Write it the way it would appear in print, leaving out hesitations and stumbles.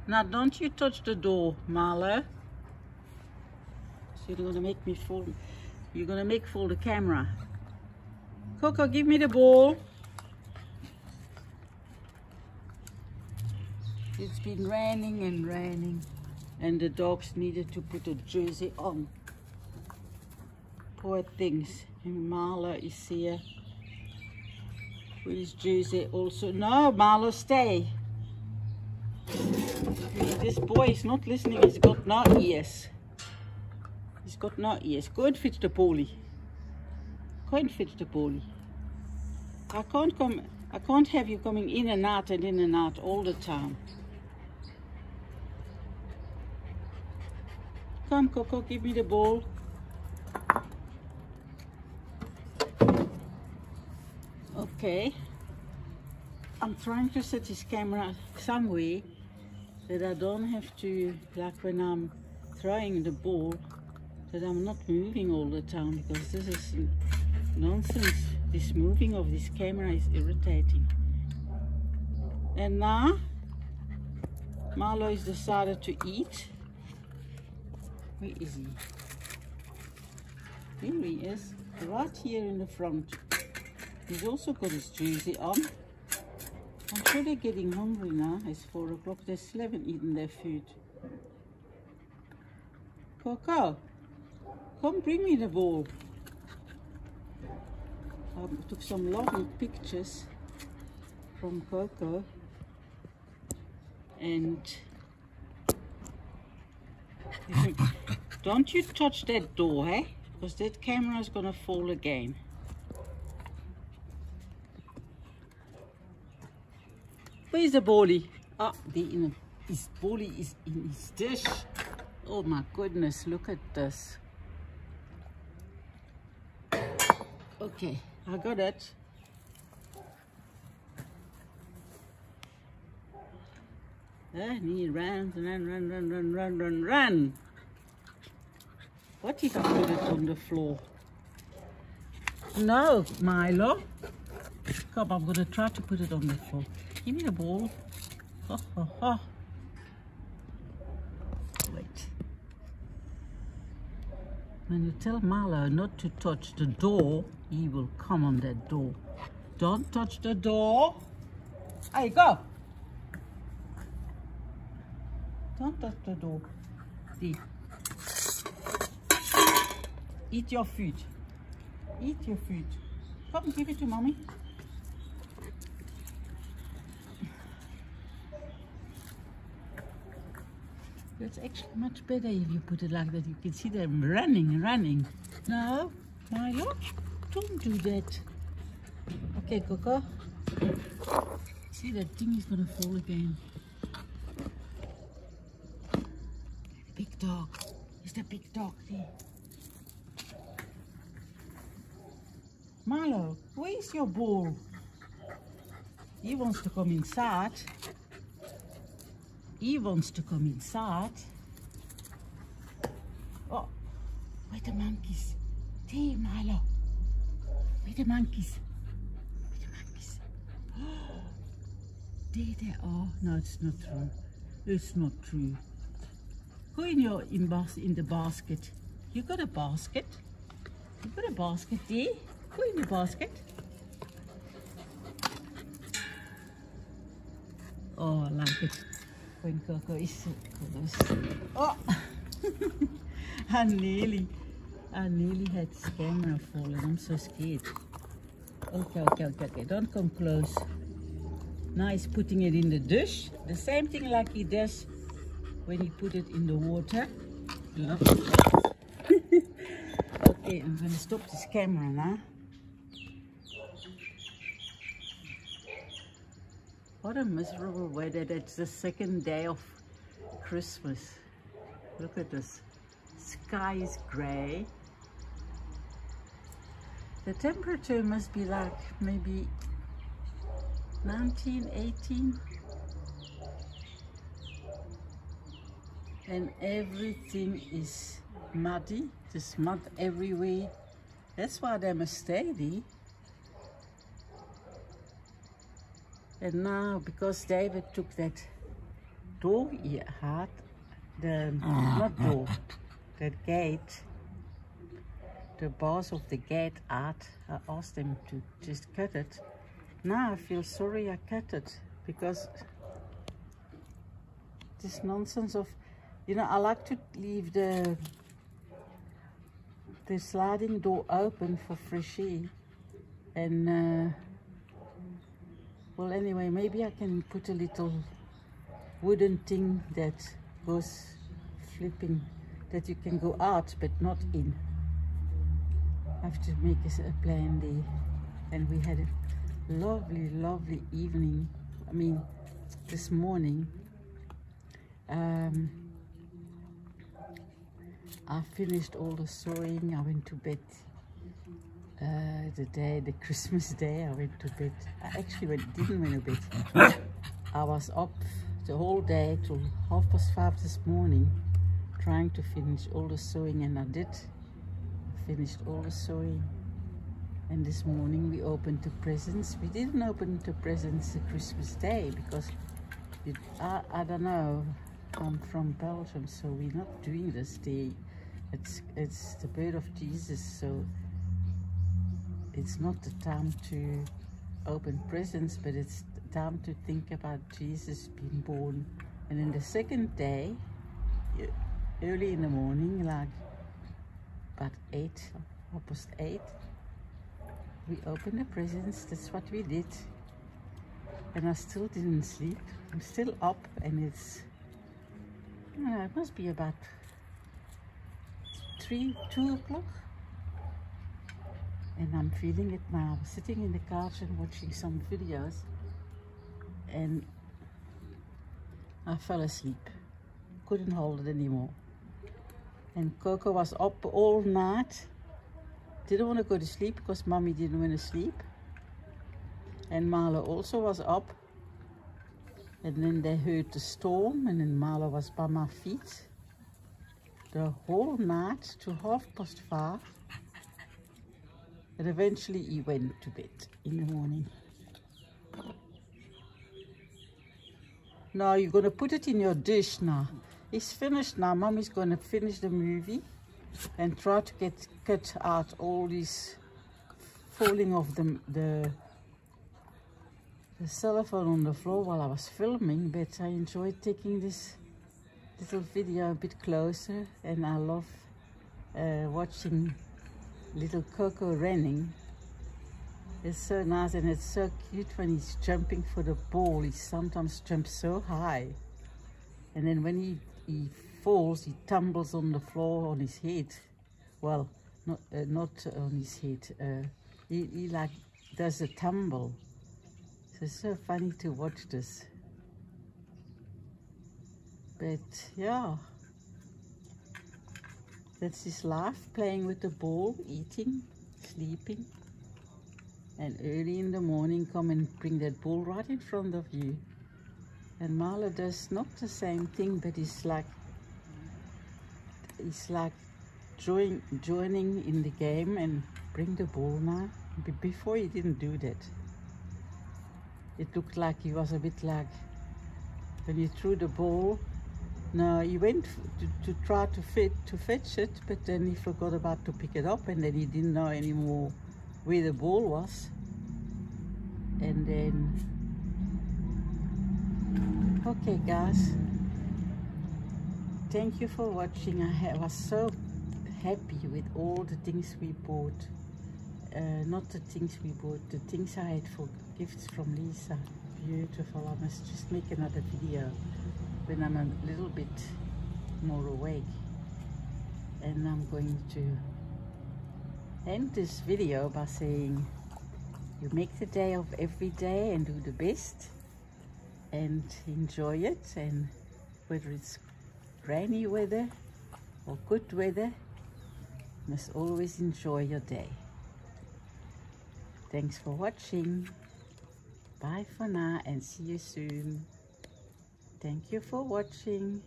Now don't you touch the door, Marlo. So you're gonna make me fall. You're gonna make fall the camera. Coco, give me the ball. It's been raining and raining, and the dogs needed to put a jersey on. Poor things. And Marlo is here with his jersey also. No, Marlo, stay. This boy is not listening. He's got no ears. He's got no ears. Go and fetch the bally. Go and fetch the bally. I can't have you coming in and out all the time. Come, Coco, give me the ball. Okay. I'm trying to set this camera somewhere that I don't have to, like when I'm throwing the ball, that I'm not moving all the time, because this is nonsense. This moving of this camera is irritating. And now, Marlo has decided to eat. Where is he? There he is, right here in the front. He's also got his jersey on. I'm sure they're getting hungry now. It's 4 o'clock. They still haven't eaten their food. Coco, come bring me the ball. I took some lovely pictures from Coco. And don't you touch that door, eh? Because that camera is gonna fall again. Where's the bally? Ah, his bally is in his dish. Oh my goodness, look at this. Okay, I got it. And he runs, run. What if I put it on the floor? No, Milo. Come, I'm gonna try to put it on the floor. Give me the ball. Wait. When you tell Marlo not to touch the door, he will come on that door. Don't touch the door. Hey, go. Don't touch the door. See. Eat your food. Eat your food. Come, give it to mommy. That's actually much better if you put it like that. You can see them running. No, Milo, don't do that. Okay, Coco. See, that thing is gonna fall again. Big dog. Is the big dog there? Milo, where is your ball? He wants to come inside. He wants to come inside. Oh, where the monkeys? There, Milo. Where the monkeys? Where the monkeys? Oh, there they are. No, it's not true. It's not true. Go in the basket. You got a basket? You got a basket there? Go in the basket. Oh, I like it. When Coco is so close. Oh! I nearly had this camera falling. I'm so scared. Okay. Don't come close. Now he's putting it in the dish. The same thing like he does when he put it in the water. Yeah. Okay, I'm going to stop this camera now. What a miserable weather. That's the second day of Christmas. Look at this. Sky is grey. The temperature must be like maybe 19, 18. And everything is muddy. There's mud everywhere. That's why they must stay there. And now, because David took that door he had, not door, the gate, the bars of the gate had, I asked them to just cut it. Now I feel sorry I cut it, because this nonsense of, you know, I like to leave the sliding door open for fresh air. And well, anyway, maybe I can put a little wooden thing that goes flipping, that you can go out but not in. I have to make a plan there. And we had a lovely, lovely evening. I mean, this morning. I finished all the sewing. I went to bed. The Christmas day, I went to bed. I actually didn't went to bed. I was up the whole day till 5:30 this morning, trying to finish all the sewing, and I did. I finished all the sewing. And this morning we opened the presents. We didn't open the presents the Christmas day because I don't know. I'm from Belgium, so we're not doing this day. It's the birth of Jesus, so it's not the time to open presents, but it's the time to think about Jesus being born. And then the second day, early in the morning, like about 8:30, we opened the presents. That's what we did. And I still didn't sleep. I'm still up, and it's, it must be about 2 o'clock. And I'm feeling it now. I'm sitting in the couch and watching some videos, and I fell asleep. Couldn't hold it anymore. And Coco was up all night. Didn't want to go to sleep because Mommy didn't want to sleep. And Marlo also was up. And then they heard the storm, and then Marlo was by my feet the whole night to 5:30. And eventually he went to bed in the morning. Now you're going to put it in your dish now. It's finished now. Mommy's going to finish the movie and try to cut out all these falling of the cellophane on the floor while I was filming. But I enjoyed taking this little video a bit closer, and I love watching little Coco running. It's so nice, and it's so cute when he's jumping for the ball. He sometimes jumps so high, and then when he falls, he tumbles on the floor on his head. Well, not on his head. He like does a tumble. So it's so funny to watch this. But yeah, that's his life, playing with the ball, eating, sleeping, and early in the morning come and bring that ball right in front of you. And Marlo does not the same thing, but he's like joining in the game and bring the ball now. Before he didn't do that. It looked like he was a bit like when you threw the ball. No, he went to try to fetch it, but then he forgot about to pick it up, and then he didn't know anymore where the ball was. And then, okay guys, thank you for watching. I was so happy with all the things we bought. Not the things we bought, the things I had for gifts from Lisa. Beautiful. I must just make another video when I'm a little bit more awake. And I'm going to end this video by saying, you make the day of every day and do the best and enjoy it. And whether it's rainy weather or good weather, you must always enjoy your day. Thanks for watching. Bye for now and see you soon. Thank you for watching.